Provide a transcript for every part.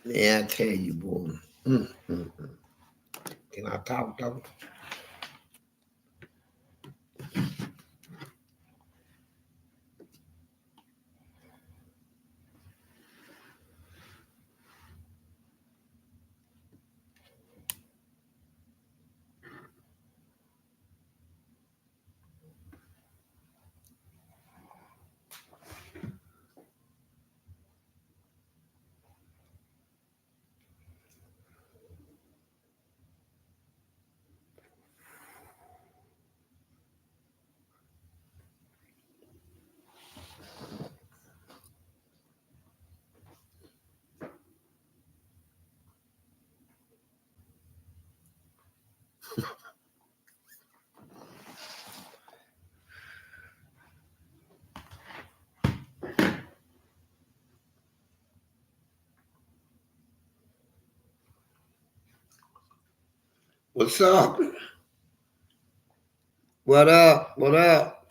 Man, I tell you, boy. Mm, mm, mm. Can I talk though? What's up? What up? What up?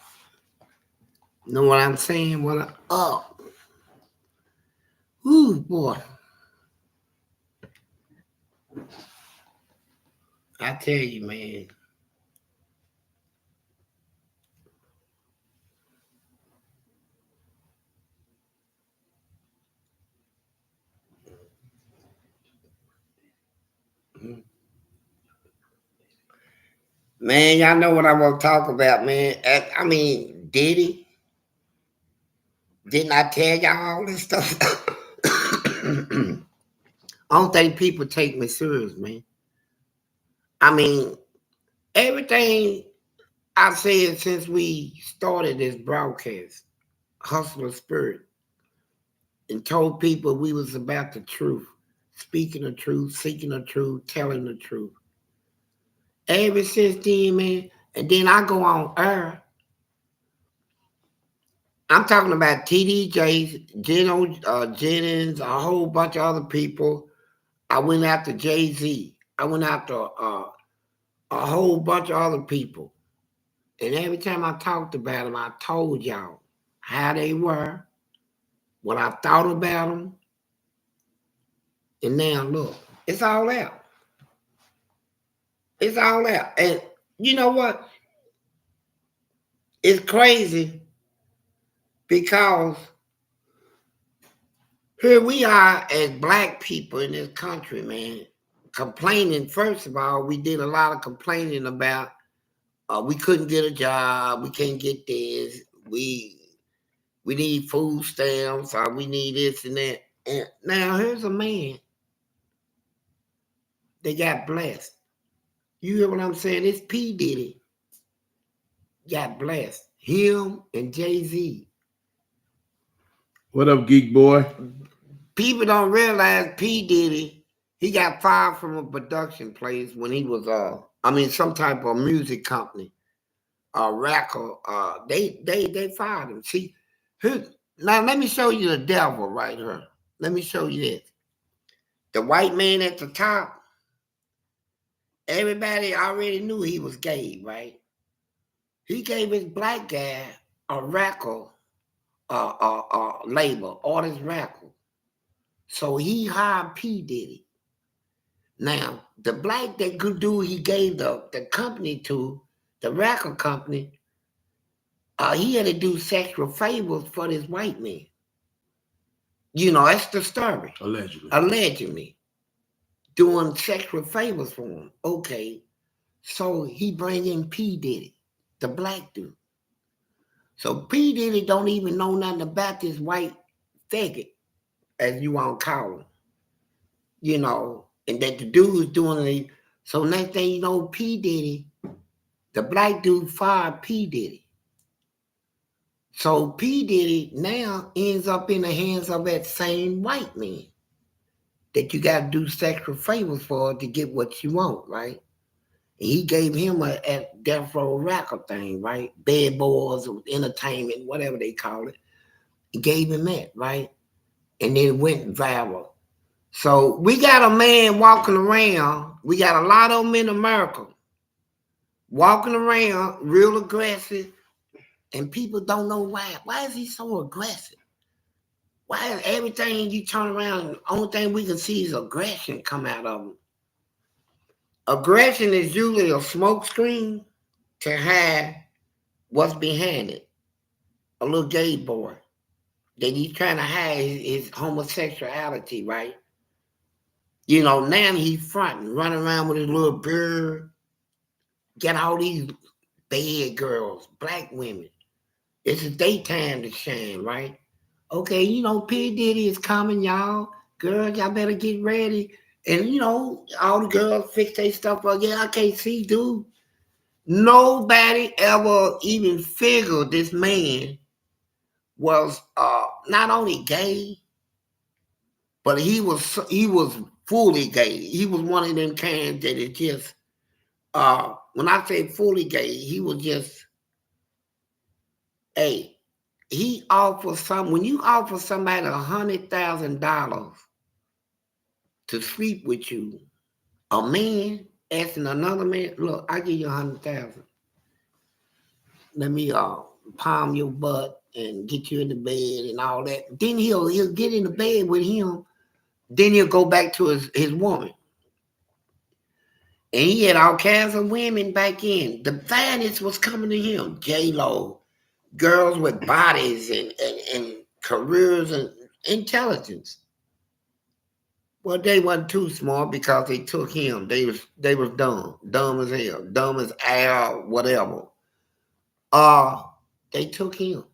Know what I'm saying? What up? Ooh, boy. I tell you, man. Man, y'all know what I want to talk about, man. I mean, Diddy. Didn't I tell y'all all this stuff? I don't think people take me serious, man. I mean, everything I said since we started this broadcast, hustler spirit, and told people we was about the truth, speaking the truth, seeking the truth, telling the truth. Ever since then, man, and then I go on air. I'm talking about TD Jennings, a whole bunch of other people. I went after Jay-Z. I went after a whole bunch of other people. And every time I talked about them, I told y'all how they were, what I thought about them. And now look, it's all out. It's all out. And you know what? It's crazy because here we are as black people in this country, man, complaining. First of all, we did a lot of complaining about we couldn't get a job, we can't get this, we need food stamps, or we need this and that. And now here's a man that got blessed. You hear what I'm saying? It's P. Diddy got blessed. Him and Jay-Z. What up, geek boy? People don't realize P. Diddy, he got fired from a production place when he was some type of music company, record. They fired him. See, now let me show you the devil right here. Let me show you this. The white man at the top, everybody already knew he was gay, right? He gave his black guy a record, label, artist record. So he hired P. Diddy. Now, the black that good dude he gave the company to, the record company, he had to do sexual favors for this white man. You know, that's the story. Allegedly. Allegedly. Doing sexual favors for him. Okay. So he bring in P. Diddy, the black dude. So P. Diddy don't even know nothing about this white faggot, as you want to call him. You know, and that the dude was doing it. So next thing you know, P. Diddy, the black dude fired P. Diddy. So P. Diddy now ends up in the hands of that same white man that you got to do sexual favors for to get what you want, right? And he gave him a Death Row record thing, right? Bad Boys, Entertainment, whatever they call it. He gave him that, right? And then it went viral. So we got a man walking around. We got a lot of them in America walking around real aggressive, and people don't know why. Why is he so aggressive? Why is everything you turn around, the only thing we can see is aggression come out of them? Aggression is usually a smoke screen to hide what's behind it. A little gay boy that he's trying to hide his homosexuality, right? You know, now he's fronting, running around with his little beard, get all these bad girls, black women. It's a daytime to shine, right? Okay, you know, P. Diddy is coming, y'all. Girls, y'all better get ready. And, you know, all the girls fix their stuff up. Yeah, I can't see, dude. Nobody ever even figured this man was not only gay, but he was fully gay. He was one of them kinds that is just when I say fully gay, he was just a he offered some when you offer somebody $100,000 to sleep with you, a man asking another man, look, I give you 100,000. Let me palm your butt and get you in the bed and all that. Then he'll get in the bed with him. Then he'll go back to his woman. And he had all kinds of women back in. The finest was coming to him. J-Lo, girls with bodies and careers and intelligence. Well, they wasn't too smart because they took him. They was dumb as hell, dumb as air, whatever. Uh, they took him.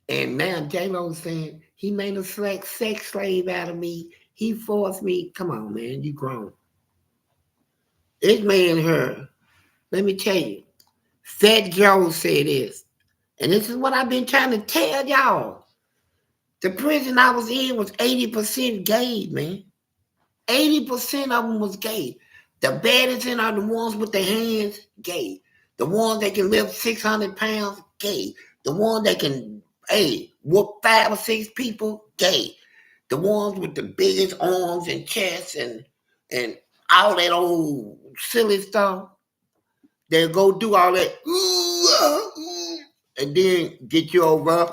And now J-Lo's saying, he made a sex slave out of me. He forced me. Come on, man, you grown. This man here, let me tell you, Fat Joe said this. And this is what I've been trying to tell y'all. The prison I was in was 80% gay, man. 80% of them was gay. The baddest in are the ones with the hands, gay. The ones that can lift 600 pounds, gay. The ones that can, whoop 5 or 6 people, gay. The ones with the biggest arms and chests and all that old silly stuff, they'll go do all that, and then get you over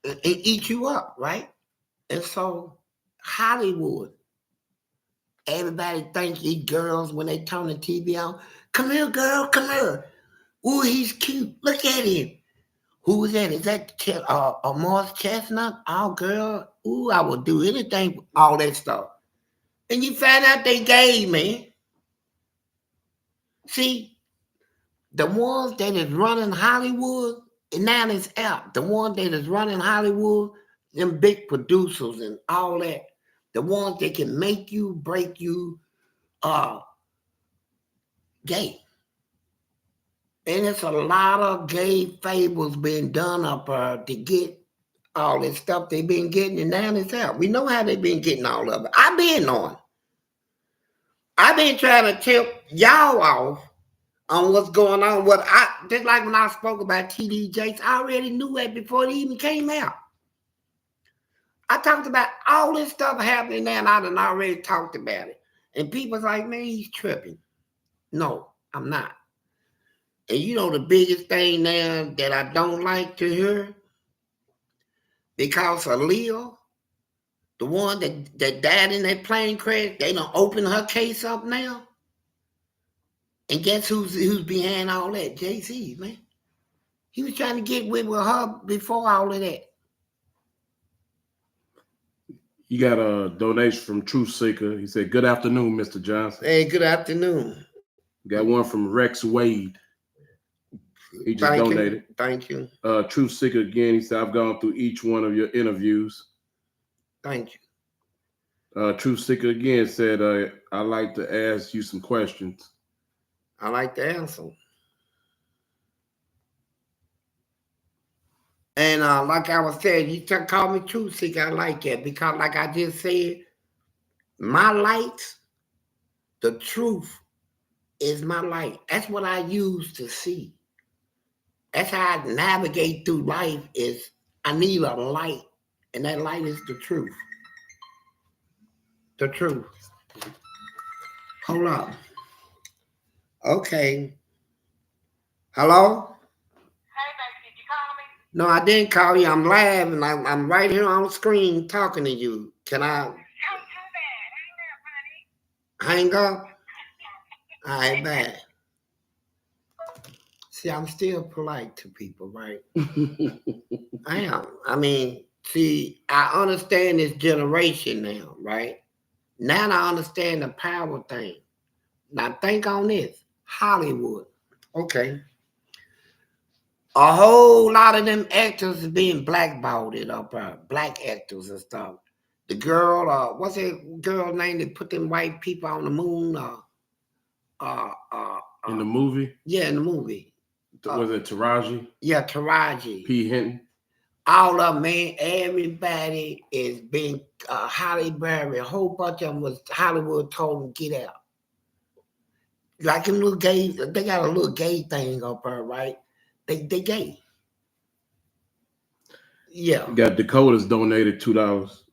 and eat you up, right? And so Hollywood, everybody think these girls when they turn the TV on, come here, girl, come here. Ooh, he's cute. Look at him. Who is that? Is that Morris Chestnut? Oh, girl. Ooh, I will do anything, all that stuff. And you find out they gay, man. See, the ones that is running Hollywood, and now it's out. The ones that is running Hollywood, them big producers and all that, the ones that can make you, break you, are gay. And it's a lot of gay fables being done up to get all this stuff they've been getting, and now it's out. We know how they've been getting all of it. I've been on. I've been trying to tip y'all off on what's going on. What I just like when I spoke about TD Jakes, I already knew that before it even came out. I talked about all this stuff happening now, and I done already talked about it. And people's like, man, he's tripping. No, I'm not. And you know the biggest thing now that I don't like to hear, because of Leo, the one that died in that plane crash, they done open her case up now. And guess who's behind all that? Jay-Z, man. He was trying to get with her before all of that. You got a donation from Truth Seeker. He said, "Good afternoon, Mr. Johnson." Hey, good afternoon. Got one from Rex Wade. He just donated. Thank you. Truth Seeker again. He said, "I've gone through each one of your interviews." Thank you. Truth Seeker again said, "I'd like to ask you some questions." I like to answer. And like I was saying, you call me Truth Seeker. I like that because, like I just said, my light, the truth, is my light. That's what I use to see. That's how I navigate through life. Is I need a light, and that light is the truth. The truth. Hold on. Okay. Hello? Hey, baby, did you call me? No, I didn't call you. I'm live and I'm right here on the screen talking to you. Can I hang up? All right, bad. See, I'm still polite to people, right? I am. I mean, see, I understand this generation now, right? Now I understand the power thing. Now think on this. Hollywood. Okay. A whole lot of them actors is being blackballed up black actors and stuff. The girl, what's that girl name that put them white people on the moon? In the movie? Yeah, in the movie. Was it Taraji? Yeah, Taraji. P. Hinton. All of them, man, everybody is being Holly Berry. A whole bunch of them was Hollywood told them get out. Like them little gay, they got a little gay thing up there, right? They gay. Yeah. Got Dakota's donated $2.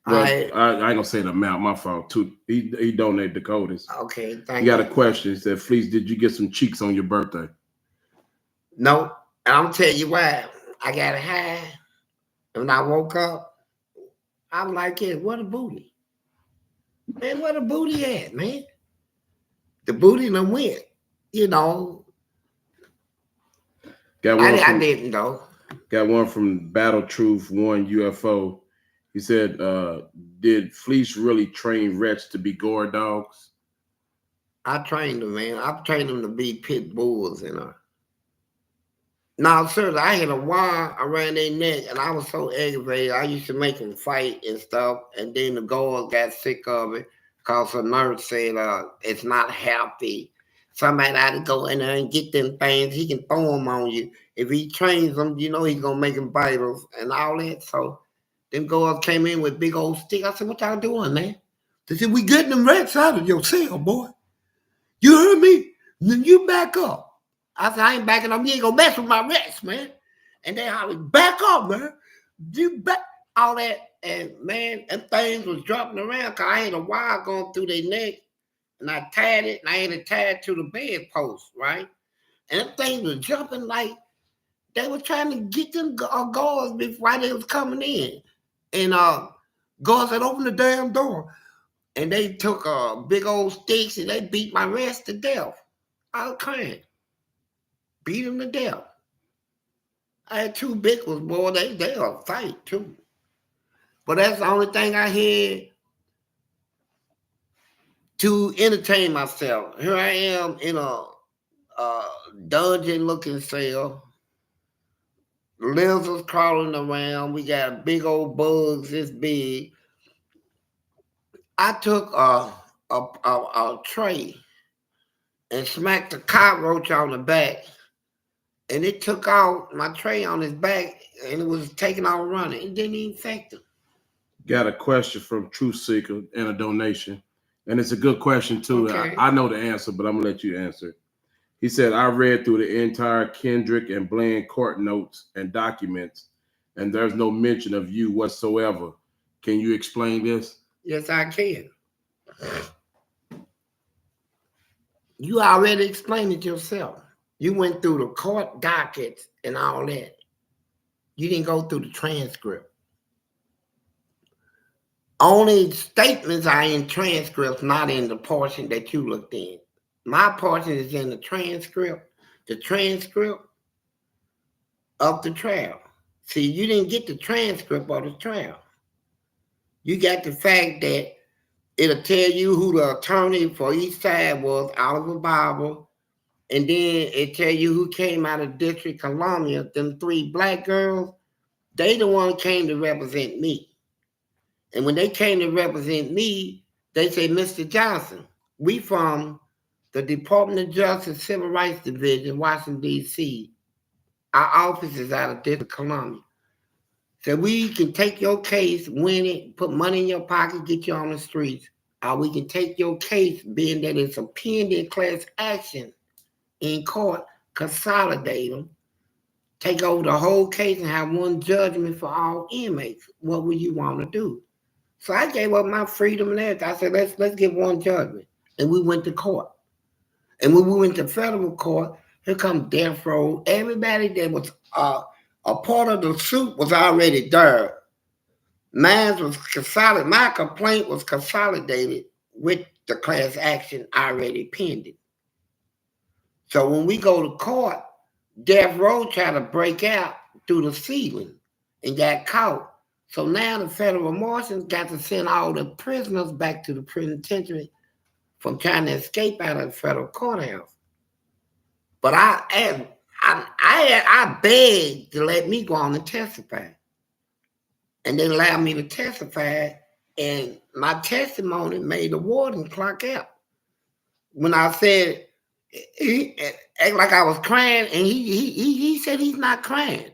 Well, I ain't gonna say the amount. My fault. He donated Dakota's. Okay, thank you. Got a question. He said, Fleece, did you get some cheeks on your birthday? No. And I'm tell you why. I got high. And when I woke up, I'm like, yeah, what a booty. Man, where the booty at, man? The booty done went. You know. Got one I didn't though. Got one from Battle Truth 1 UFO. He said, did Fleece really train Rex to be guard dogs? I trained them, man. I trained them to be pit bulls, you know. Now, sir, I had a wire around their neck, and I was so aggravated. I used to make them fight and stuff, and then the guards got sick of it because the nurse said it's not healthy. Somebody had to go in there and get them things. He can throw them on you. If he trains them, you know he's going to make them bite us and all that. So them guards came in with big old stick. I said, what y'all doing, man? They said, we getting them rats out of your cell, boy. You heard me? Then you back up. I said, I ain't backing up. You ain't gonna mess with my rats, man. And they hollered, back up, man. You back all that. And man, them things was dropping around because I had a wire going through their neck. And I tied it, and I had it tied to the bedpost, right? And them things was jumping like they were trying to get them guards before they was coming in. And guards had opened the damn door. And they took big old sticks and they beat my rats to death. I was crying. Beat them to death. I had two big ones, boy. They'll fight too. But that's the only thing I had to entertain myself. Here I am in a dungeon-looking cell. Lizards crawling around. We got big old bugs this big. I took a tray and smacked a cockroach on the back. And it took out my tray on his back, and it was taking off running. It didn't even affect him. Got a question from Truth Seeker and a donation. And it's a good question, too. Okay. I know the answer, but I'm going to let you answer. He said, I read through the entire Kendrick and Bland court notes and documents, and there's no mention of you whatsoever. Can you explain this? Yes, I can. You already explained it yourself. You went through the court dockets and all that. You didn't go through the transcript. Only statements are in transcripts, not in the portion that you looked in. My portion is in the transcript of the trial. See, you didn't get the transcript of the trial. You got the fact that it'll tell you who the attorney for each side was, Oliver Bible, and then it tell you who came out of District Columbia. Them three black girls, they the one came to represent me. And when they came to represent me, they say, Mr. Johnson, we from the Department of Justice Civil Rights Division, Washington, D.C. Our office is out of District Columbia. So we can take your case, win it, put money in your pocket, get you on the streets. Or we can take your case, being that it's a pending class action in court, consolidate them, take over the whole case and have one judgment for all inmates. What would you want to do? So I gave up my freedom and everything. I said, let's get one judgment. And we went to court. And when we went to federal court, here comes death row. Everybody that was A part of the suit was already there. Mine was consolidated. My complaint was consolidated with the class action already pending. So when we go to court, Death Row tried to break out through the ceiling and got caught. So now the federal marshals got to send all the prisoners back to the penitentiary from trying to escape out of the federal courthouse. But I begged to let me go on and testify. And they allowed me to testify, and my testimony made the warden clock out. When I said, he act like I was crying, and he said he's not crying.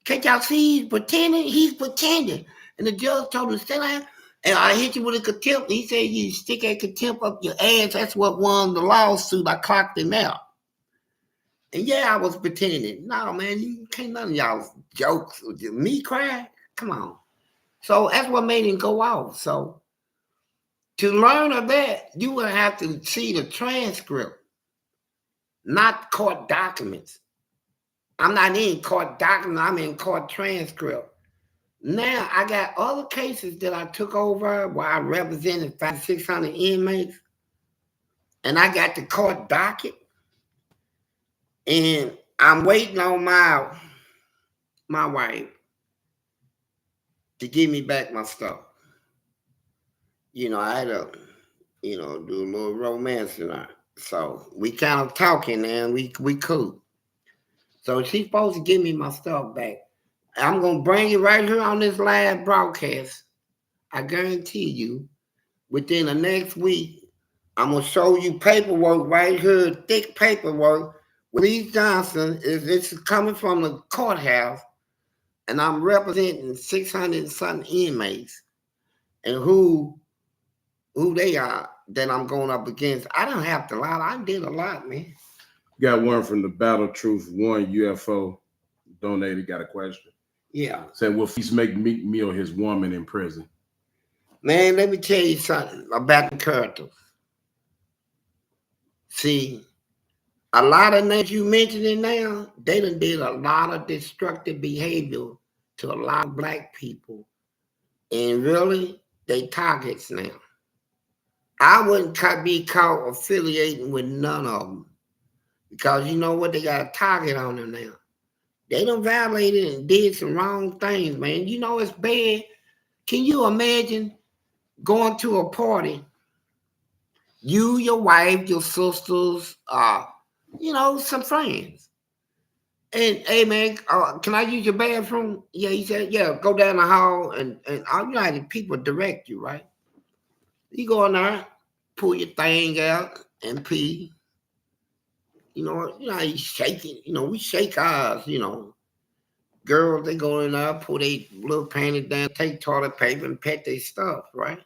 Can't y'all see he's pretending? He's pretending. And the judge told him to stay down, and I hit you with a contempt. He said, you stick that contempt up your ass. That's what won the lawsuit. I clocked him out. And yeah, I was pretending. No, man, you can't none of y'all jokes. Me crying? Come on. So that's what made him go off. So to learn of that, you would have to see the transcript, not court documents. I'm not in court documents, I'm in court transcript. Now I got other cases that I took over where I represented 500-600 inmates, and I got the court docket, and I'm waiting on my wife to give me back my stuff. You know, I had to, do a little romance in her. So we kind of talking, and we cool. So she's supposed to give me my stuff back. I'm gonna bring it right here on this live broadcast. I guarantee you, within the next week, I'm gonna show you paperwork right here, thick paperwork. Fleece Johnson this is coming from the courthouse, and I'm representing 600 and something inmates, and who they are that I'm going up against. I don't have to lie. I did a lot, man. Got one from the Battle Truth 1 UFO donated. Got a question. Yeah. Said, will Fleece make Meek Mill his woman in prison? Man, let me tell you something about the characters. See, a lot of names you mentioning now, they done did a lot of destructive behavior to a lot of black people. And really, they targets now. I wouldn't be caught affiliating with none of them. Because you know what? They got a target on them now. They done violated and did some wrong things, man. You know it's bad. Can you imagine going to a party? You, your wife, your sisters, some friends. And, hey, man, can I use your bathroom? Yeah, he said, yeah, go down the hall. And you know how the people direct you, right? You go in there, pull your thing out and pee. You know how you shake it. We shake ours, Girls, they go in there, pull their little panties down, take toilet paper and pet their stuff, right?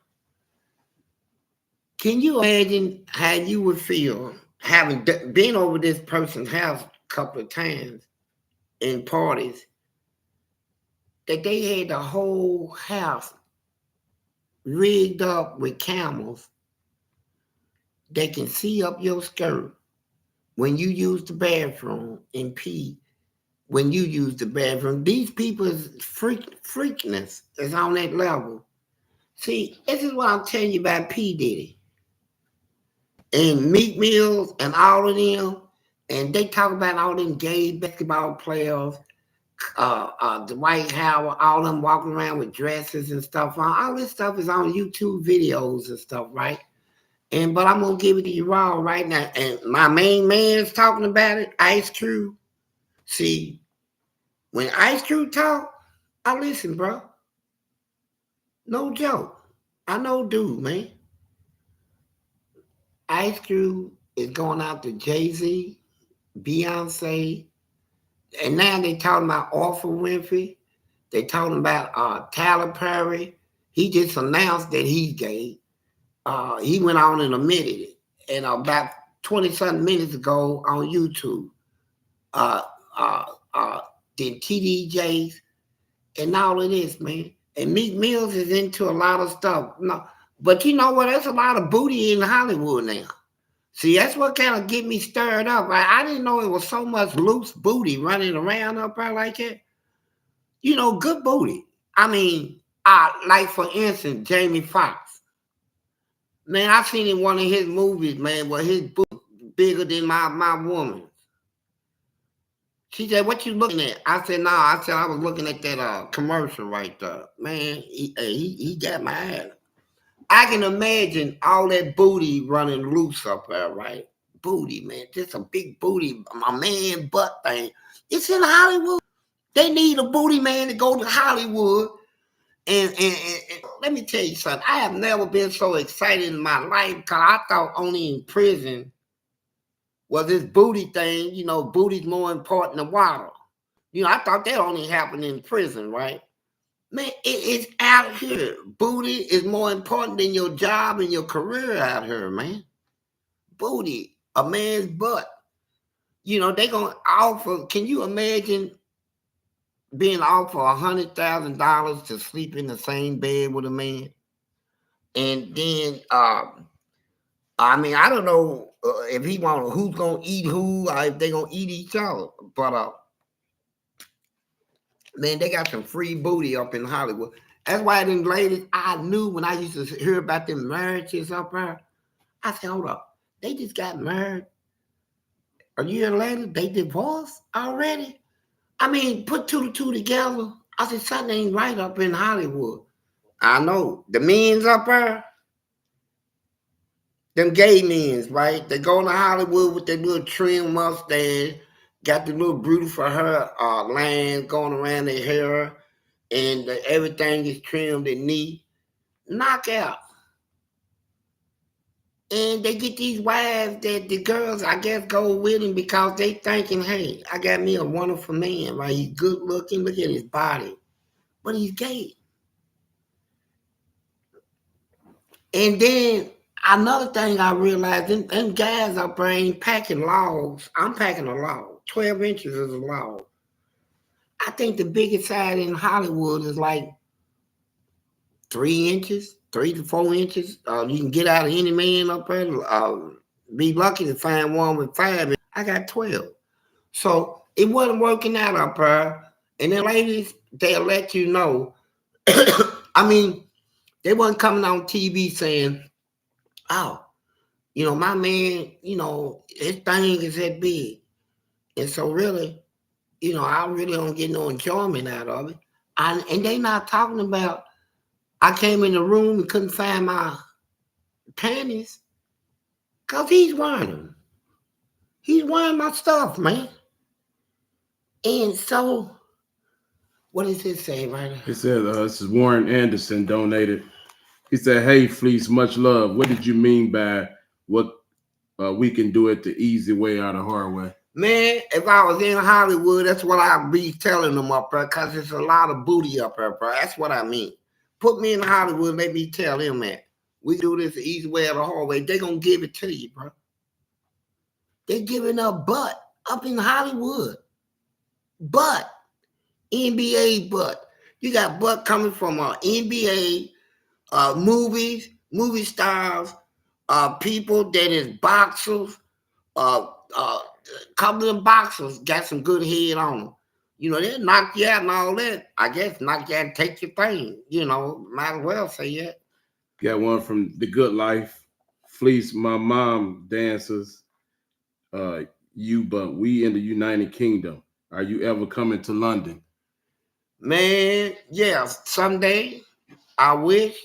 Can you imagine how you would feel having been over this person's house a couple of times in parties, that they had the whole house rigged up with cameras that can see up your skirt when you use the bathroom and pee when you use the bathroom? These people's freakness is on that level. See, this is what I'm telling you about P. Diddy and Meek Mills and all of them. And they talk about all them gay basketball players, Dwight Howard, all them walking around with dresses and stuff on. All this stuff is on YouTube videos and stuff, right? But I'm gonna give it to you raw right now. And my main man's talking about it, Ice Cube. See, when Ice Cube talk, I listen, bro. No joke. I know dude, man. Ice Cube is going out to Jay-Z, Beyonce, and now they talking about Oprah Winfrey. They talking about Tyler Perry. He just announced that he's gay. He went on and admitted it. And about 20-something minutes ago on YouTube, did TDJs and all of this, man. And Meek Mills is into a lot of stuff. No, but you know what? There's a lot of booty in Hollywood now. See, that's what kind of get me stirred up. I didn't know it was so much loose booty running around up there like that. Good booty. I mean, like for instance, Jamie Foxx. Man, I seen in one of his movies, man, where his booty bigger than my woman. She said, "What you looking at?" I said, "No." I said, "I was looking at that commercial right there." Man, he got my ass. I can imagine all that booty running loose up there, right? Booty, man, just a big booty, my man butt thing. It's in Hollywood. They need a booty man to go to Hollywood. And let me tell you something. I have never been so excited in my life because I thought only in prison was this booty thing. Booty's more important than water. I thought that only happened in prison, right? Man, it's out here. Booty is more important than your job and your career out here, man. Booty, a man's butt. They gonna offer. Can you imagine being offered $100,000 to sleep in the same bed with a man? And then, I mean, I don't know if he want who's gonna eat who, or if they gonna eat each other. But man, they got some free booty up in Hollywood. That's why them ladies, I knew when I used to hear about them marriages up there. I said, hold up, they just got married. A year later, they divorced already. I mean, put two to two together. I said, something ain't right up in Hollywood. I know the men's up there, them gay men's, right? They go to Hollywood with their little trim mustache, got the little beautiful hair lines going around their hair, and everything is trimmed and neat. Knock out. And they get these wives that the girls, I guess, go with him because they thinking, hey, I got me a wonderful man, right? He's good looking. Look at his body. But he's gay. And then another thing I realized, them guys up there ain't packing logs. I'm packing a log. 12 inches is a log. I think the biggest size in Hollywood is like 3 inches, 3 to 4 inches. You can get out of any man up there. Be lucky to find one with 5. I got 12. So it wasn't working out up there. And then ladies, they'll let you know. I mean, they wasn't coming on TV saying, oh, my man, his thing is that big. And so really, I really don't get no enjoyment out of it. And they not talking about, I came in the room and couldn't find my panties because he's wearing them. He's wearing my stuff, man. And so, what does it say right now? It said, this is Warren Anderson donated. He said, hey, Fleece, much love. What did you mean by what we can do it the easy way or the hard way? Man, if I was in Hollywood, that's what I'd be telling them up there because there's a lot of booty up there, bro. That's what I mean. Put me in Hollywood, let me tell them that. We do this the easy way or the hard way. They're going to give it to you, bro. They're giving up butt up in Hollywood. Butt. NBA butt. You got butt coming from NBA, movies, movie stars, people that is boxers, couple of them boxers got some good head on them. They'll knock you out and all that. I guess knock you out and take your thing. Might as well say that. Got one from The Good Life. Fleece, my mom dances you, but we in the United Kingdom. Are you ever coming to London? Man, yeah, someday I wish.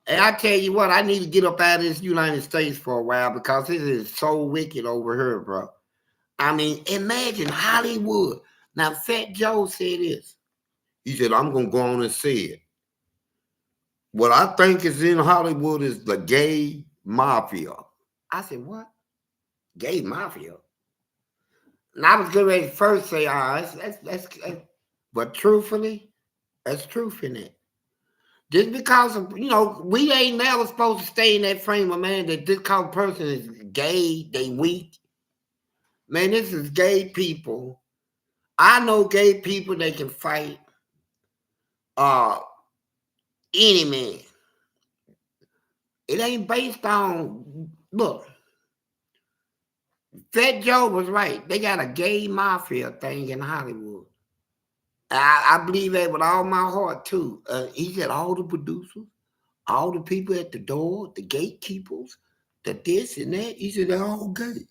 And I tell you what, I need to get up out of this United States for a while because it is so wicked over here, bro. I mean, imagine Hollywood. Now, Fat Joe said this. He said, I'm going to go on and say it. What I think is in Hollywood is the gay mafia. I said, what? Gay mafia? And I was getting ready to first say, that's but truthfully, that's truth in it. Just because of, we ain't never supposed to stay in that frame of man that this kind of person is gay, they weak. Man, this is gay people. I know gay people that can fight any man. It ain't based on, look, Fat Joe was right. They got a gay mafia thing in Hollywood. I believe that with all my heart too. He said all the producers, all the people at the door, the gatekeepers, the this and that. He said they're all gay.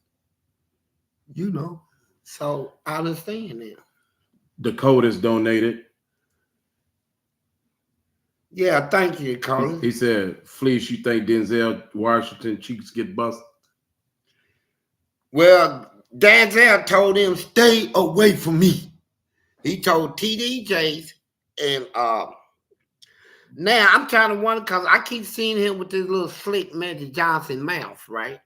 You know. So I understand that. Dakota's donated. Yeah, thank you, Colin. He said, Fleece, you think Denzel Washington cheeks get busted? Well, Denzel told him, stay away from me. He told TDJs and now I'm trying to wonder because I keep seeing him with this little slick Magic Johnson mouth, right?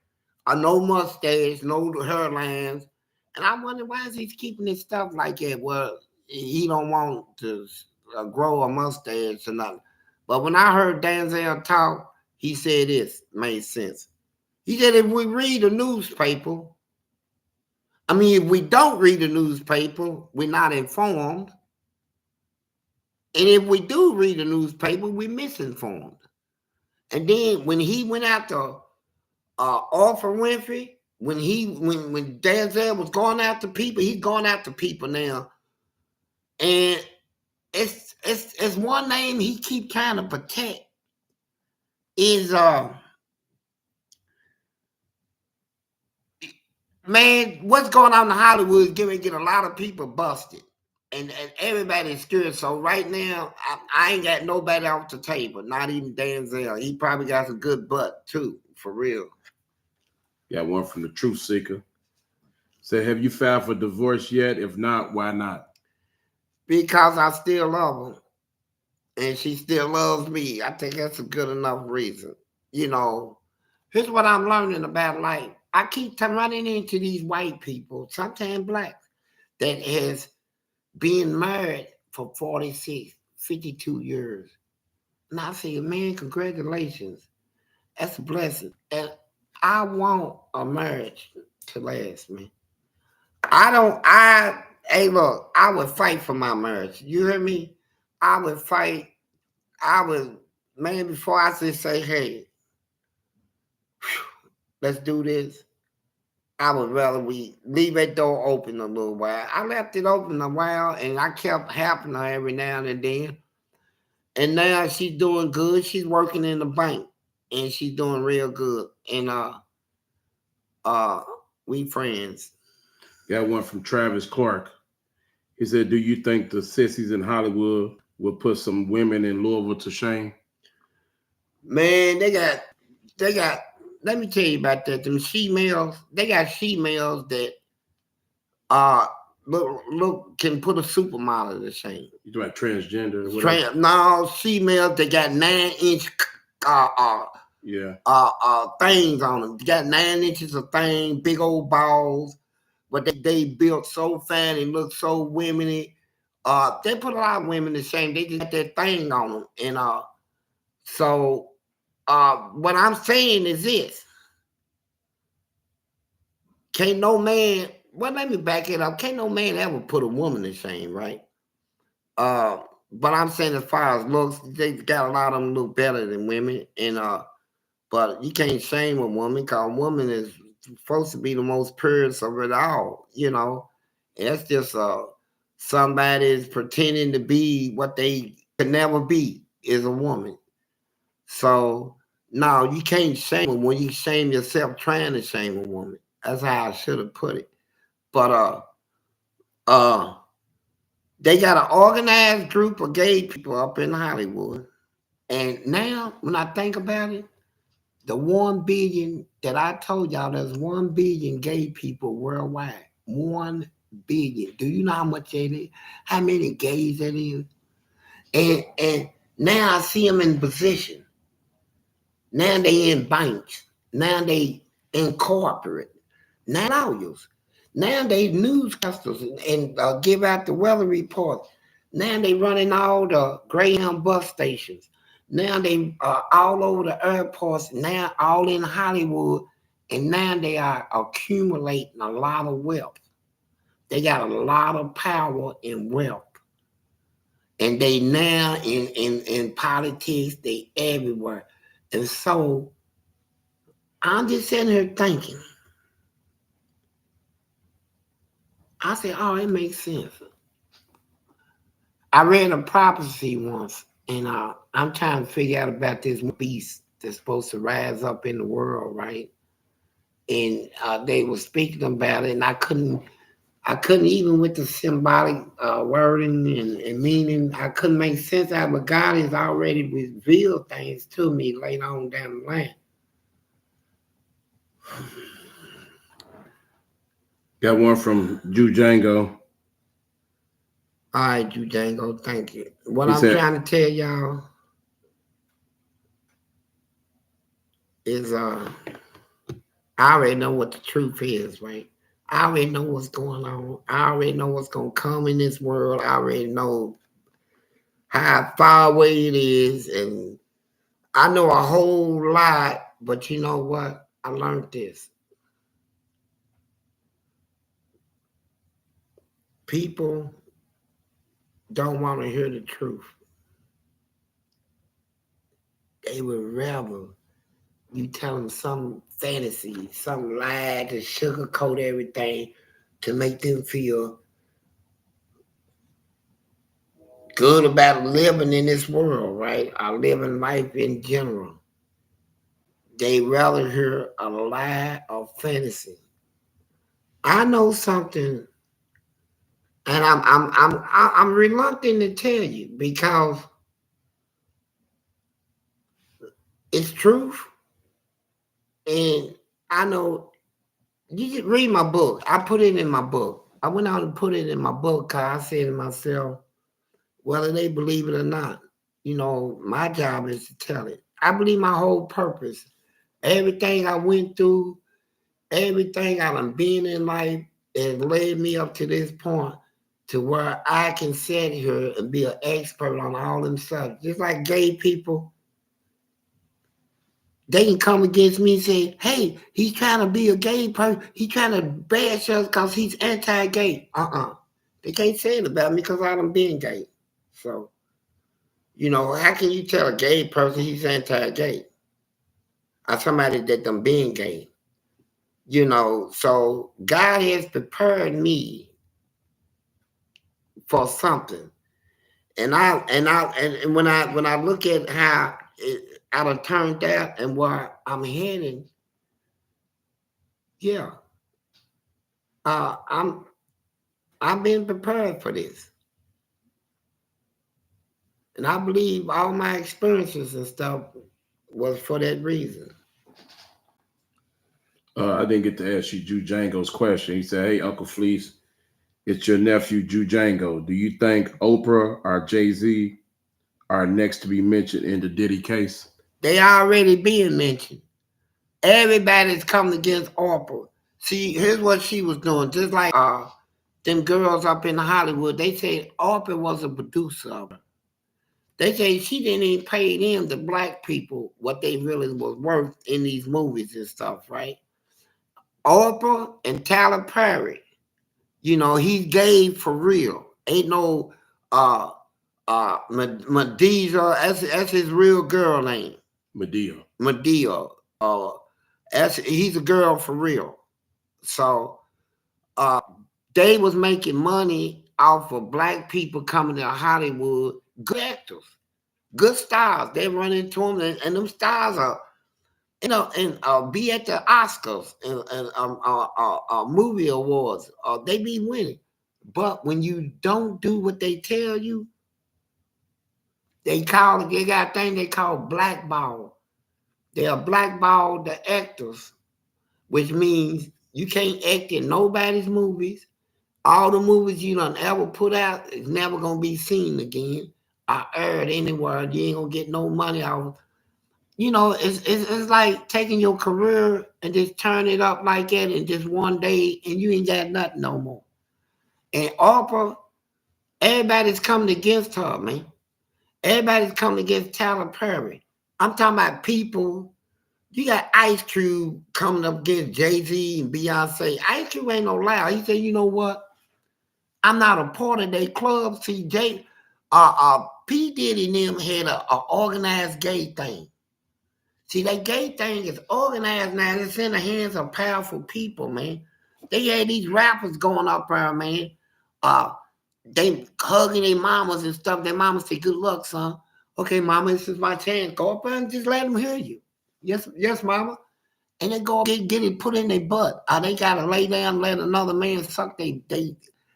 No mustache, no hairlines. And I wonder why is he keeping his stuff like that? Well, he don't want to grow a mustache or nothing. But when I heard Denzel talk, he said this made sense. He said if we read the newspaper, if we don't read the newspaper, we're not informed. And if we do read the newspaper, we're misinformed. And then when he went after Arthur Winfrey, when Denzel was going after people, he's going after people now. And it's one name he keep trying to protect is man, what's going on in Hollywood is going to get a lot of people busted. And everybody's scared. So right now, I ain't got nobody off the table, not even Denzel. He probably got a good butt too, for real. Got one from the Truth Seeker. Said, have you filed for divorce yet? If not, why not? Because I still love her. And she still loves me. I think that's a good enough reason. You know, here's what I'm learning about life. I keep running into these white people, sometimes black, that has been married for 46, 52 years. And I say, man, congratulations. That's a blessing. And I want a marriage to last, man. Hey, look, I would fight for my marriage. You hear me? I would fight. Man, before I just say, hey, let's do this, I would rather we leave that door open a little while. I left it open a while and I kept helping her every now and then. And now she's doing good. She's working in the bank and she's doing real good. And we friends. Got one from Travis Clark. He said, do you think the sissies in Hollywood will put some women in Louisville to shame? Man, they got, let me tell you about that. Them she-males, they got she-males that look can put a supermodel to shame. You talking about transgender? No, she-males, they got 9-inch things on them. They got 9 inches of thing, big old balls, but they built so fine and look so womenly. They put a lot of women to shame. They just got that thing on them. And so what I'm saying is this. Can't no man, well, let me back it up. Can't no man ever put a woman to shame, right? But I'm saying as far as looks, they got a lot of them look better than women. And but you can't shame a woman because a woman is supposed to be the most purest of it all, you know. And that's just somebody's pretending to be what they could never be is a woman. So no, you can't shame them when you shame yourself trying to shame a woman. That's how I should have put it. But they got an organized group of gay people up in Hollywood. And now when I think about it, the 1 billion that I told y'all, there's 1 billion gay people worldwide. 1 billion. Do you know how much that is? How many gays that is? And now I see them in position. Now they in banks. Now they in corporate. Now lawyers. Now they newscasters and give out the weather reports. Now they running all the Greyhound bus stations. Now they all over the airports. Now all in Hollywood. And now they are accumulating a lot of wealth. They got a lot of power and wealth. And they now in politics, they everywhere. And so I'm just sitting here thinking, I said, oh, it makes sense. I read a prophecy once, and I'm trying to figure out about this beast that's supposed to rise up in the world, right? And they were speaking about it, and I couldn't even with the symbolic wording and meaning, I couldn't make sense out. But God has already revealed things to me later on down the line. Got one from Jew Django. All right, you Django, thank you. What He I'm said, trying to tell y'all is I already know what the truth is, right? I already know what's going on. I already know what's gonna come in this world. I already know how far away it is, and I know a whole lot. But you know what? I learned this. People don't want to hear the truth. They would rather you tell them some fantasy, some lie to sugarcoat everything to make them feel good about living in this world, right? Or living life in general. They rather hear a lie or fantasy. I know something, and I'm reluctant to tell you because it's truth, and I know you just read my book. I put it in my book. I went out and put it in my book because I said to myself, whether they believe it or not, my job is to tell it. I believe my whole purpose, everything I went through, everything I done been in life has led me up to this point to where I can sit here and be an expert on all them subjects. Just like gay people, they can come against me and say, hey, he's trying to be a gay person. He's trying to bash us because he's anti-gay. They can't say it about me because I done been gay. So, how can you tell a gay person he's anti-gay? Or somebody that done been gay? So God has prepared me for something. And when I look at how I done turned out and where I'm heading, yeah, I've been prepared for this. And I believe all my experiences and stuff was for that reason. I didn't get to ask you Jew Django's question. He said, hey, Uncle Fleece, it's your nephew, Jew Django. Do you think Oprah or Jay-Z are next to be mentioned in the Diddy case? They already being mentioned. Everybody's coming against Oprah. See, here's what she was doing. Just like them girls up in Hollywood, they say Oprah was a producer of her. They say she didn't even pay them, the black people, what they really was worth in these movies and stuff, right? Oprah and Tyler Perry, he's gay for real. Ain't no Medea, that's his real girl name. Medea. He's a girl for real. So they was making money off of black people coming to Hollywood, good actors, good stars. They run into them, and them stars are, and be at the Oscars and movie awards. They be winning. But when you don't do what they tell you, they got a thing they call blackball. They are blackball the actors, which means you can't act in nobody's movies. All the movies you done ever put out is never gonna be seen again or aired anywhere. You ain't gonna get no money out. It's like taking your career and just turn it up like that in just one day, and you ain't got nothing no more. And Oprah, everybody's coming against her, man. Everybody's coming against Tyler Perry. I'm talking about people. You got Ice Cube coming up against Jay-Z and Beyonce. Ice Cube ain't no lie. He said, you know what? I'm not a part of their club. See, P. Diddy and them had a organized gay thing. See, that gay thing is organized now. It's in the hands of powerful people, man. They had these rappers going up there, man. They hugging their mamas and stuff. Their mamas say, "Good luck, son." Okay, mama, this is my chance. Go up there and just let them hear you. Yes, yes, mama. And they go get it put in their butt. They gotta lay down, let another man suck they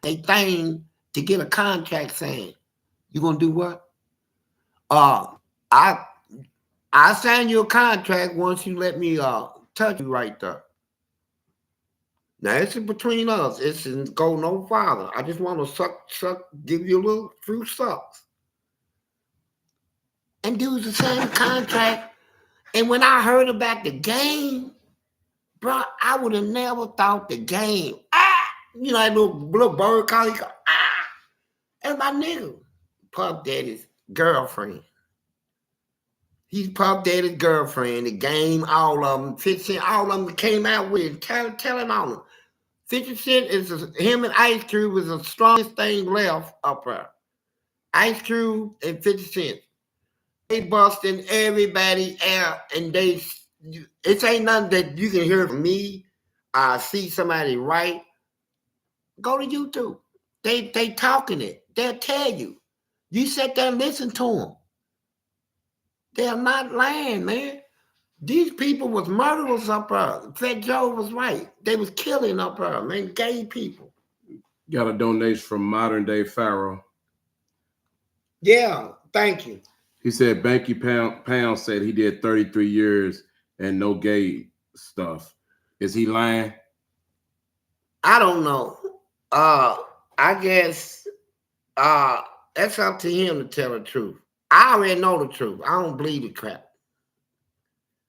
thing to get a contract saying, "You gonna do what?" I sign you a contract once you let me touch you right there. Now it's between us. It's go no farther. I just want to suck, give you a little few sucks. And do the same contract. And when I heard about the game, bro, I would have never thought the game. You know that little bird call. He go, that's my nigga. Puff Daddy's girlfriend. He's Puff Daddy's girlfriend. The game, all of them, 50 Cent, all of them came out with it, telling on them. 50 Cent is him and Ice Cube was the strongest thing left up there. Ice Cube and 50 Cent. They busting everybody out, and it ain't nothing that you can hear from me. See somebody write. Go to YouTube. They talking it. They'll tell you. You sit there and listen to them. They're not lying, man. These people was murderers up there. Fat Joe was right. They was killing up there, man. Gay people. Got a donation from Modern Day Pharaoh. Yeah, thank you. He said Banky Pound said he did 33 years and no gay stuff. Is he lying? I don't know. I guess that's up to him to tell the truth. I already know the truth. I don't believe the crap.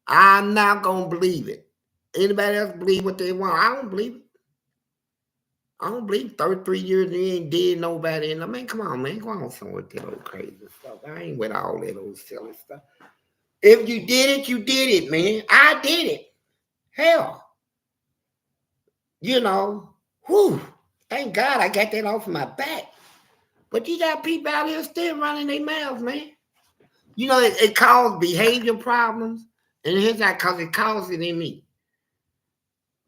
I'm not gonna believe it. Anybody else believe what they want? I don't believe it. I don't believe 33 years and you ain't did nobody. And I mean, come on, man. Go on somewhere with that old crazy stuff. I ain't with all that old silly stuff. If you did it, you did it, man. I did it. Hell. You know, whew. Thank God I got that off my back. But you got people out here still running their mouths, man. You know, it causes behavior problems. And here's that because it causes it in me.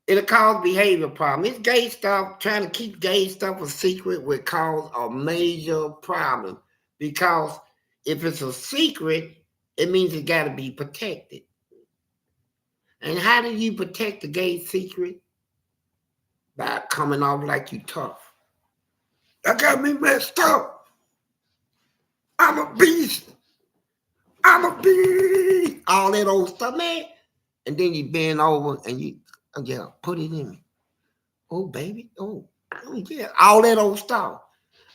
It'll cause behavior problem. It's gay stuff. Trying to keep gay stuff a secret would cause a major problem. Because if it's a secret, it means it got to be protected. And how do you protect the gay secret? By coming off like you tough. That got me messed up. I'm a beast. I'm a beast. All that old stuff, man. And then you bend over and you put it in me. Oh, baby. Oh, yeah. All that old stuff.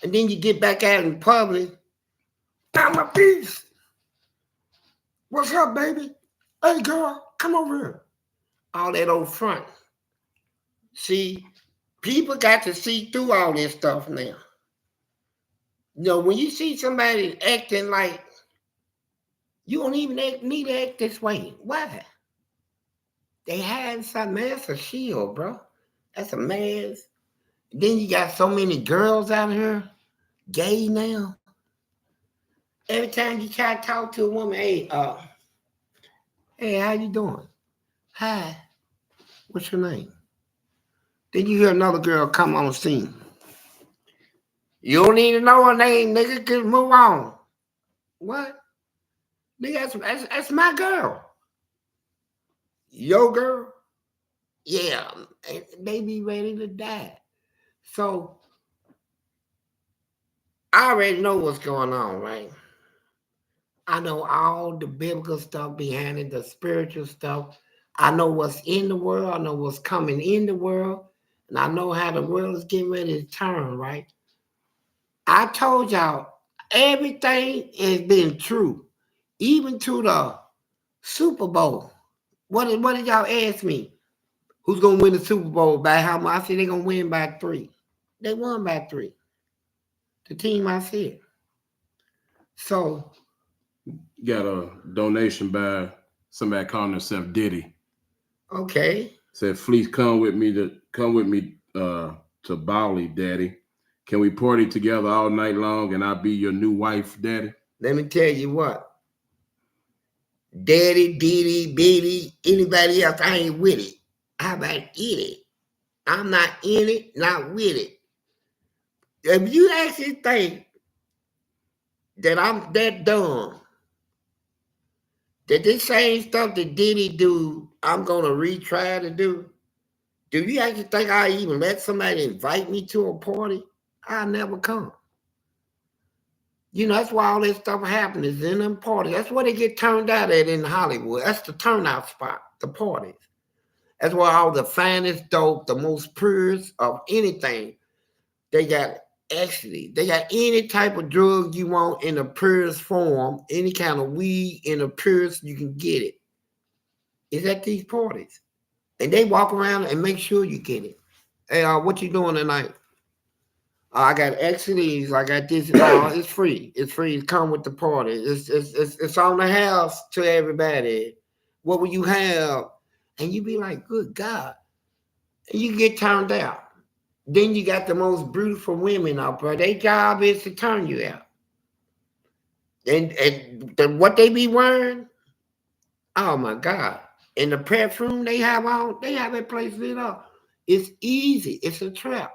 And then you get back out in public. I'm a beast. What's up, baby? Hey, girl, come over here. All that old front. See, people got to see through all this stuff now. You know, when you see somebody acting like you don't even need to act this way. Why? They hiding something. That's a shield, bro. That's a mask. Then you got so many girls out here, gay now. Every time you try to talk to a woman, hey, how you doing? Hi. What's your name? Then you hear another girl come on the scene. You don't need to know her name, nigga. Just move on. What? Nigga, that's my girl. Your girl? Yeah. They be ready to die. So, I already know what's going on, right? I know all the biblical stuff behind it, the spiritual stuff. I know what's in the world. I know what's coming in the world. And I know how the world is getting ready to turn, right? I told y'all, everything has been true. Even to the Super Bowl. What did y'all ask me? Who's going to win the Super Bowl? By how much? I said they're going to win by 3. They won by 3. The team I said. So. Got a donation by somebody calling themselves Diddy. Okay. Said, Fleece, come with me to Bali, Daddy. Can we party together all night long and I'll be your new wife, Daddy? Let me tell you what. Daddy, Diddy, Biddy, anybody else, I ain't with it. How about it? I'm not in it, not with it. If you actually think that I'm that dumb, that this same stuff that Diddy do, I'm gonna retry to do. Do you actually think I even let somebody invite me to a party? I never come. You know, that's why all this stuff happens is in them parties. That's where they get turned out at in Hollywood. That's the turnout spot, the parties. That's where all the finest dope, the most purest of anything, they got actually, they got any type of drug you want in the purest form, any kind of weed in the purest you can get it. It's at these parties. And they walk around and make sure you get it. Hey, what you doing tonight? I got XCDs. I got this. It's free. It's free. It come with the party. It's on the house to everybody. What will you have? And you be like, good God. And you get turned out. Then you got the most beautiful women out there. Their job is to turn you out. And what they be wearing, oh my God. And the perfume they have on, they have that place lit up. It's easy. It's a trap.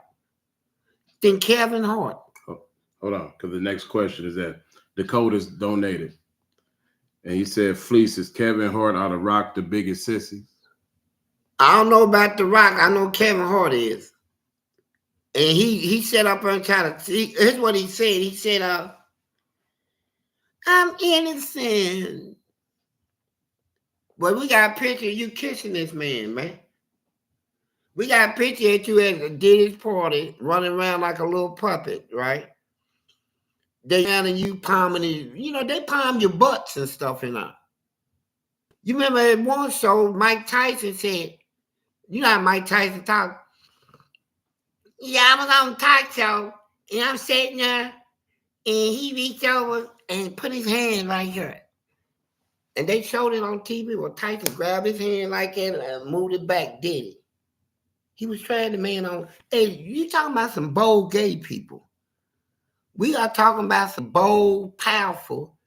Then Kevin Hart. Hold on, because the next question is that Dakota's donated. And he said, Fleece, is Kevin Hart out of Rock the biggest sissy? I don't know about The Rock. I know Kevin Hart is. And he set up and tried to, here's what he said. He said, I'm innocent. But we got a picture of you kissing this man. We got a picture of you at Diddy's party running around like a little puppet, right? They down and you palming it, you know, they palm your butts and stuff in there. You remember at one show, Mike Tyson said, you know how Mike Tyson talk? Yeah, I was on talk show, and I'm sitting there, and he reached over and put his hand right here. And they showed it on TV where Tyson grabbed his hand like that and moved it back, did it. He was trying the man on, hey, you talking about some bold gay people. We are talking about some bold, powerful,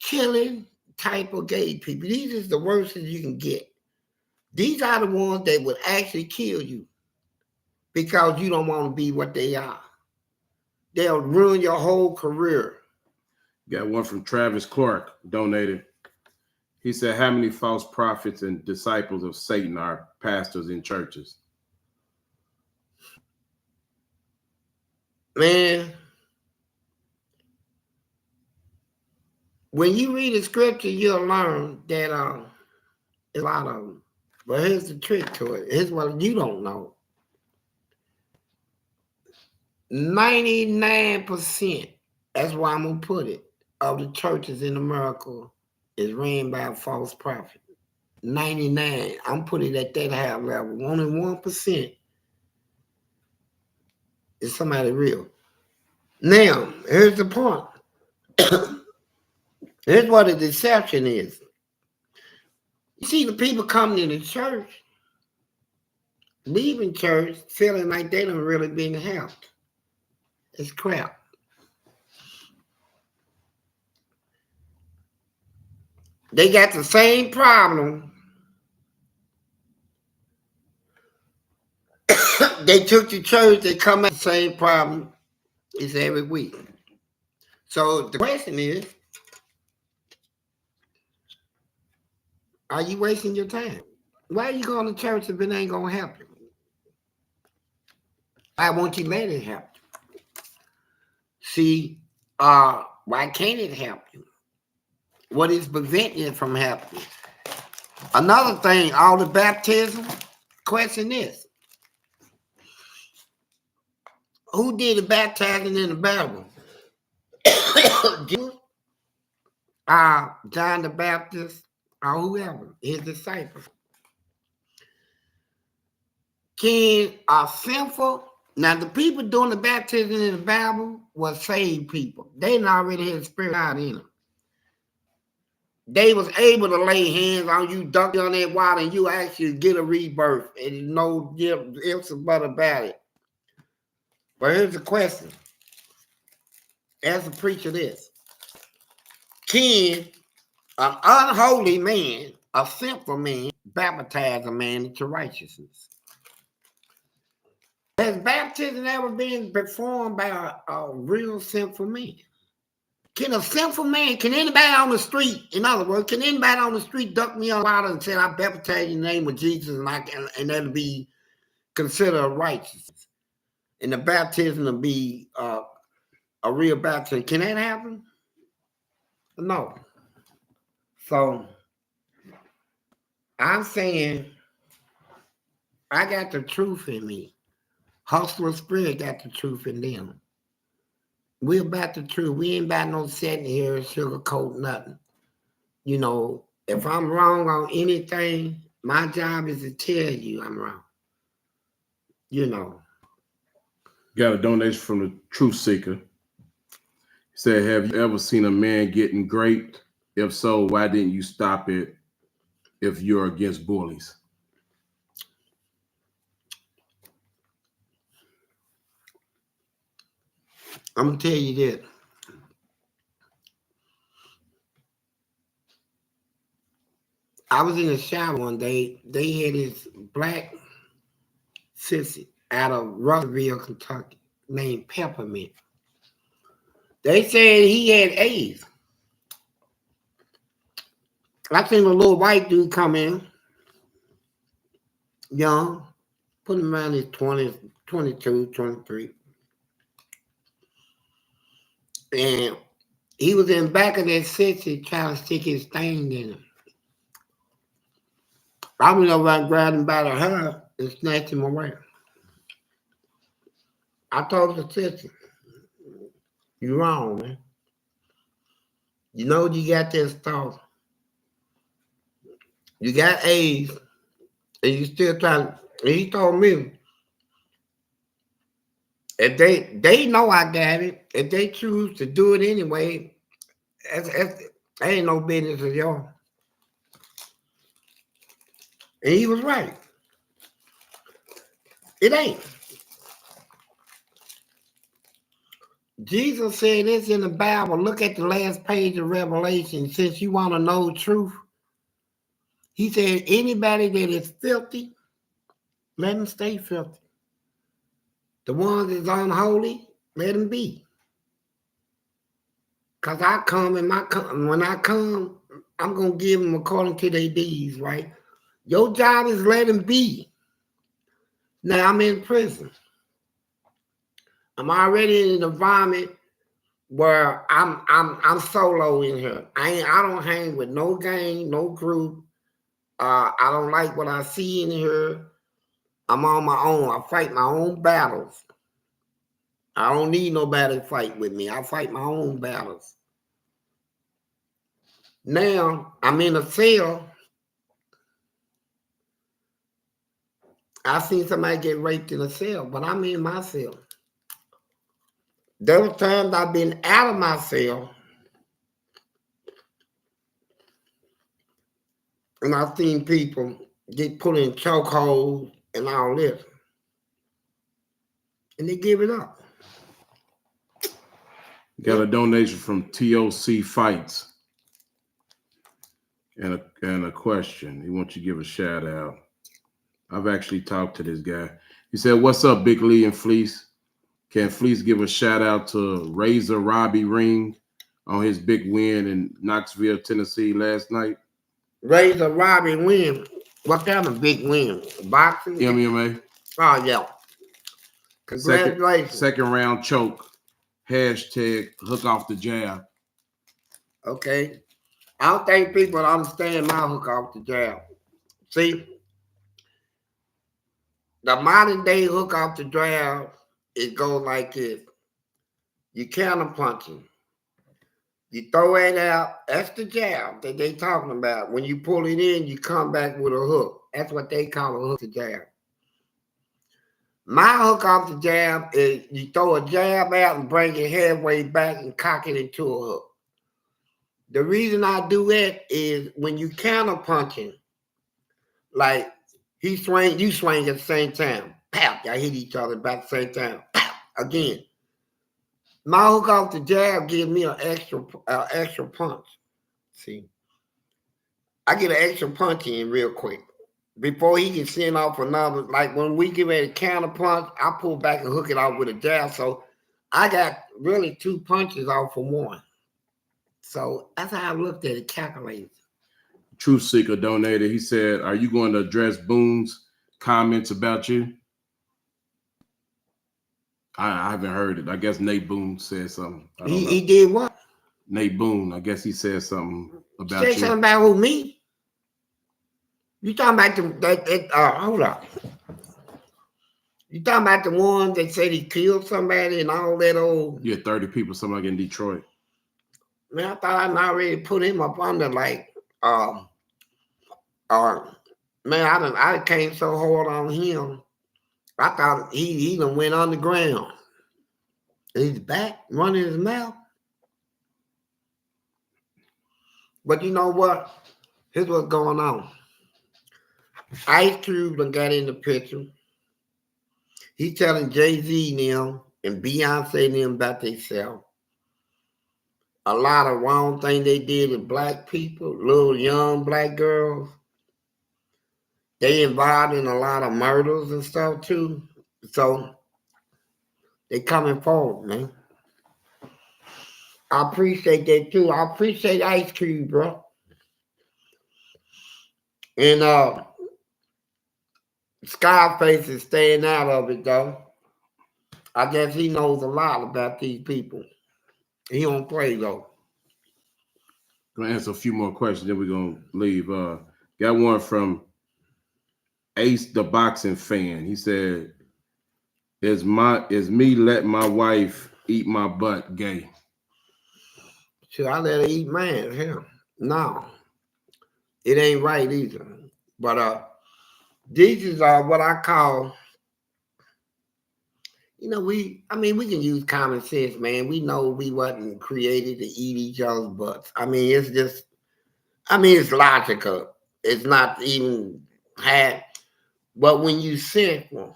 killing type of gay people. These is the worst that you can get. These are the ones that would actually kill you because you don't want to be what they are. They'll ruin your whole career. Got one from Travis Clark, donated. He said, how many false prophets and disciples of Satan are pastors in churches? Man, when you read the scripture, you'll learn that a lot of them. But here's the trick to it. Here's what you don't know. 99%, that's why I'm going to put it, of the churches in America is ran by a false prophet. 99, I'm putting it at that high level. Only 1% is somebody real. Now, here's the point. Here's what a deception is. You see the people coming into church, leaving church, feeling like they don't really been helped. It's crap. They got the same problem. They took to church, they come at the same problem. It's every week. So the question is, are you wasting your time? Why are you going to church if it ain't going to help you? Why won't you let it help you? See, why can't it help you? What is preventing it from happening? Another thing, all the baptism, question is, who did the baptizing in the Bible? John the Baptist, or whoever, his disciples. Can sinful, now the people doing the baptism in the Bible were saved people. They didn't already have the Spirit out in them. They was able to lay hands on you, dunk you on that water, and you actually get a rebirth. And no ifs or buts about it. But here's the question. As a preacher this. Can an unholy man, a sinful man, baptize a man into righteousness? Has baptism ever been performed by a real sinful man? Can a sinful man, can anybody on the street, in other words, can anybody on the street duck me on water and say, I baptize you in the name of Jesus, and that'll be considered righteous? And the baptism will be a real baptism. Can that happen? No. So I'm saying I got the truth in me. Hustler Spirit got the truth in them. We're about the truth. We ain't about no sitting here sugarcoat nothing. You know, if I'm wrong on anything, my job is to tell you I'm wrong. You know. Got a donation from the Truth Seeker. He said, have you ever seen a man getting great? If so, why didn't you stop it if you're against bullies? I'm going to tell you this. I was in the shower one day. They had this black sissy out of Russellville, Kentucky, named Peppermint. They said he had AIDS. I seen a little white dude come in, young, put him around his 20s, 22, 23. And he was in back of that sissy trying to stick his thing in him. I went over and grabbed him by the hair and snatched him away. I told the sister, you wrong, man. You know you got this thought. You got AIDS, and you still trying. And he told me, if they know I got it, if they choose to do it anyway, that ain't no business of yours. And he was right. It ain't. Jesus said this in the Bible. Look at the last page of Revelation. Since you want to know truth, he said, anybody that is filthy, let them stay filthy. The ones that's unholy, let them be. Because I come and when I come, I'm going to give them according to their deeds, right? Your job is let them be. Now I'm in prison. I'm already in an environment where I'm solo in here. I don't hang with no gang, no group. I don't like what I see in here. I'm on my own. I fight my own battles. I don't need nobody to fight with me. I fight my own battles. Now I'm in a cell. I seen somebody get raped in a cell, but I'm in my cell. There were times I've been out of my cell and I've seen people get put in chokeholds and all this. And they give it up. Got a donation from TOC Fights. And a question. He wants you to give a shout out. I've actually talked to this guy. He said, what's up, Big Lee and Fleece? Can Fleece give a shout out to Razor Robbie Ring on his big win in Knoxville, Tennessee last night? Razor Robbie win. What kind of big win? Boxing? MMA. Oh, yeah. Congratulations. Second round choke. Hashtag hook off the jab. Okay. I don't think people understand my hook off the jab. See, the modern day hook off the jab, it goes like this. You counter punching. You throw it out. That's the jab that they talking about. When you pull it in, you come back with a hook. That's what they call a hook to jab. My hook off the jab is you throw a jab out and bring it halfway back and cock it into a hook. The reason I do that is when you counter punching, like he swing, you swing at the same time. Pow! Y'all hit each other back at the same time. Pow! Again. My hook off the jab gives me an extra punch. See, I get an extra punch in real quick. before he can send off another. Like when we get ready to counter punch, I pull back and hook it off with a jab. So I got really 2 punches off from one. So that's how I looked at it, calculated. Truth Seeker donated. He said, "Are you going to address Boone's comments about you?" I haven't heard it. I guess Nate Boone said something. I don't know. He did what? Nate Boone. I guess he said something about Say you. something about who, me? You talking about hold up. You talking about the one that said he killed somebody and all that old? Yeah, 30 people, something like in Detroit. Man, I thought I already put him up under like man, I came so hard on him. I thought he done went underground. He's back running his mouth. But you know what? Here's what's going on. Ice Cube done got in the picture. He telling Jay-Z them and Beyonce them about themselves. A lot of wrong things they did with black people, little young black girls. They involved in a lot of murders and stuff too. So they coming forward, man. I appreciate that too. I appreciate Ice Cube, bro. And Scarface is staying out of it though. I guess he knows a lot about these people. He don't play though. Gonna answer a few more questions, then we're gonna leave. Got one from Ace the boxing fan. He said, Is me let my wife eat my butt gay? Should I let her eat mine? Hell, no. It ain't right either. But these is what I call, we can use common sense, man. We know we wasn't created to eat each other's butts. It's logical. It's not even had, but when you sinful,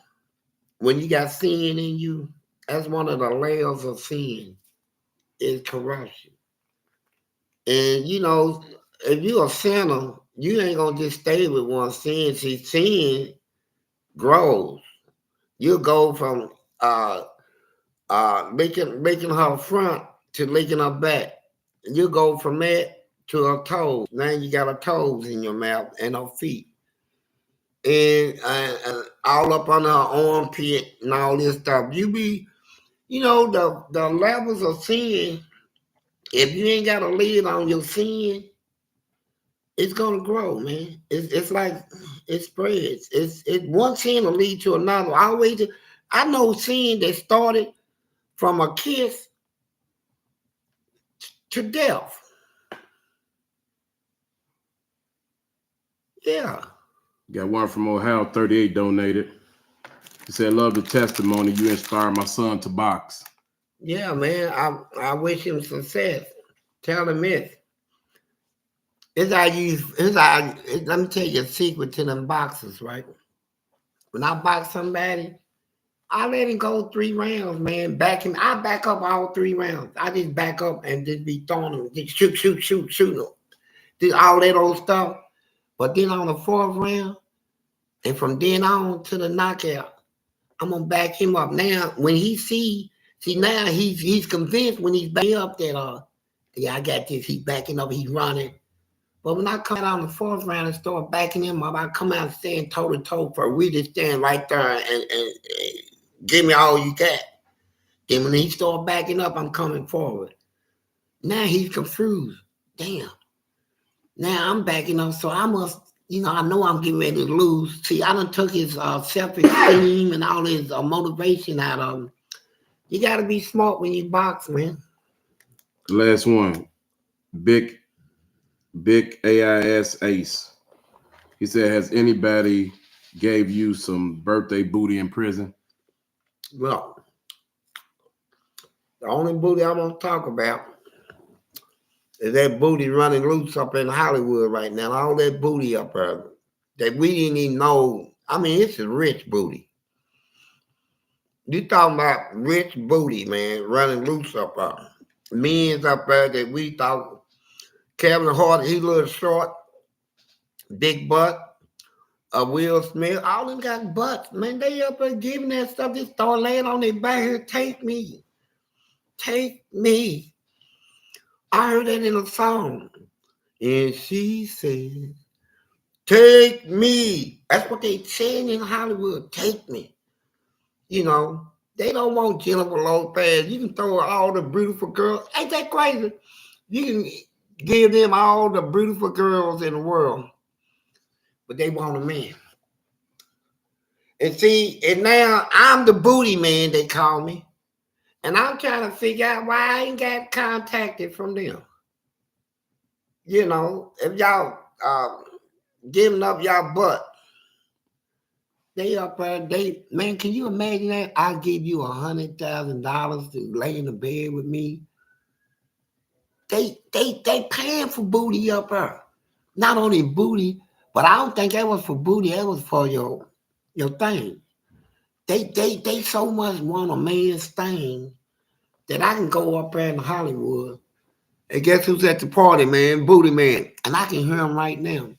when you got sin in you, that's one of the layers of sin, is corruption. And if you're a sinner, you ain't gonna just stay with one sin. See, sin grows. You'll go from licking her front to licking her back. You go from that to her toes. Now you got her toes in your mouth and her feet. And all up on her armpit and all this stuff. You be, the levels of sin, if you ain't got a lid on your sin, it's gonna grow, man. It's like it spreads. It one sin will lead to another. I know sin that started from a kiss to death. Yeah. Got one from Ohio 38 donated. He said, "Love the testimony. You inspired my son to box." Yeah, man. I wish him success. Tell him this. Let me tell you a secret to them boxers, right? When I box somebody, I let him go 3 rounds, man. I back up all 3 rounds. I just back up and just be throwing them, just shoot them. Did all that old stuff. But then on the 4th round, and from then on to the knockout, I'm gonna back him up. Now, when he now he's convinced when he's back up that I got this. He's backing up, he's running. But when I come out on the 4th round and start backing him up, I come out and stand toe to toe for we just stand right there and give me all you got. Then when he start backing up, I'm coming forward. Now he's confused. Damn. Now I'm backing up, so I must, I know I'm getting ready to lose. See, I done took his self-esteem and all his motivation out of him. You got to be smart when you box, man. Last one. Big AIS Ace. He said, "Has anybody gave you some birthday booty in prison?" Well, the only booty I want to talk about is that booty running loose up in Hollywood right now. All that booty up there that we didn't even know. It's a rich booty. You talking about rich booty, man, running loose up there. Men's up there that we thought Kevin Hart, he little short, big butt. Will Smith, all them got butts, man. They up there giving that stuff, just start laying on their back here. Take me. Take me. I heard that in a song. And she said, take me. That's what they saying in Hollywood. Take me. You know, they don't want Jennifer Lopez. You can throw all the beautiful girls. Ain't that crazy? You can give them all the beautiful girls in the world, but they want a man. And see, and now I'm the booty man, they call me. And I'm trying to figure out why I ain't got contacted from them. You know, if y'all giving up y'all butt, they up there, man, can you imagine that? I give you $100,000 to lay in the bed with me. They paying for booty up there. Not only booty, but I don't think that was for booty, that was for your thing. They so much want a man's thing that I can go up there in Hollywood and guess who's at the party, man? Booty Man. And I can hear him right now.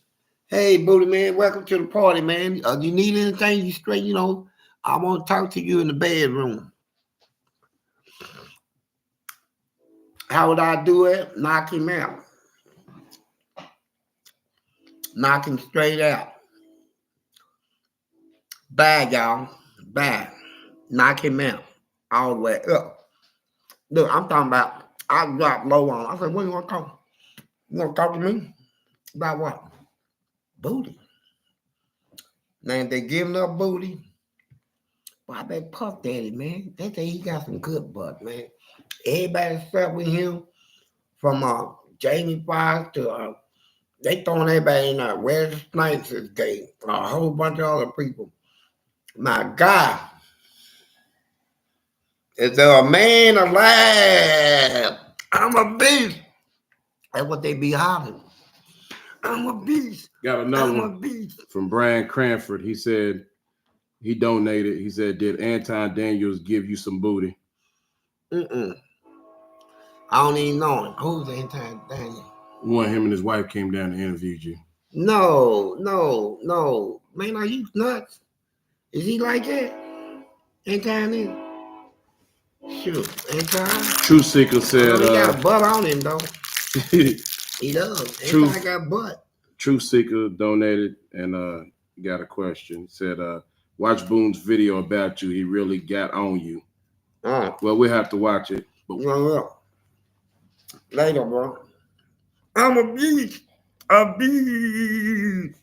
Hey, Booty Man, welcome to the party, man. You need anything? You straight, you know, I want to talk to you in the bedroom. How would I do it? Knock him out. Knock him straight out. Bad, y'all. Bad. Knock him out. All the way up. Look, I'm talking about, I dropped low on him. I said, what you want to talk? You want to talk to me? About what? Booty. Now, they giving up booty. Well, I bet Puff Daddy, man. They say he got some good butt, man. Everybody slept with him from Jamie Foxx to they throwing everybody in there. Wesley Snipes is gay. A whole bunch of other people. My God. Is there a man alive? I'm a beast. That's what they be hollering. I'm a beast. Got another one from Brian Cranford. He said he donated. He said, did Anton Daniels give you some booty? I don't even know him. Who's Anton Daniels? One, him and his wife came down and interviewed you. No. Man, are you nuts? Is he like that? Anton is? Shoot, Anton. True Seeker said... he got a butt on him, though. He does. Anton got butt. True Seeker donated and got a question. Said, watch Boone's video about you. He really got on you. Well, we have to watch it. But later, bro. I'm a beast. A beast.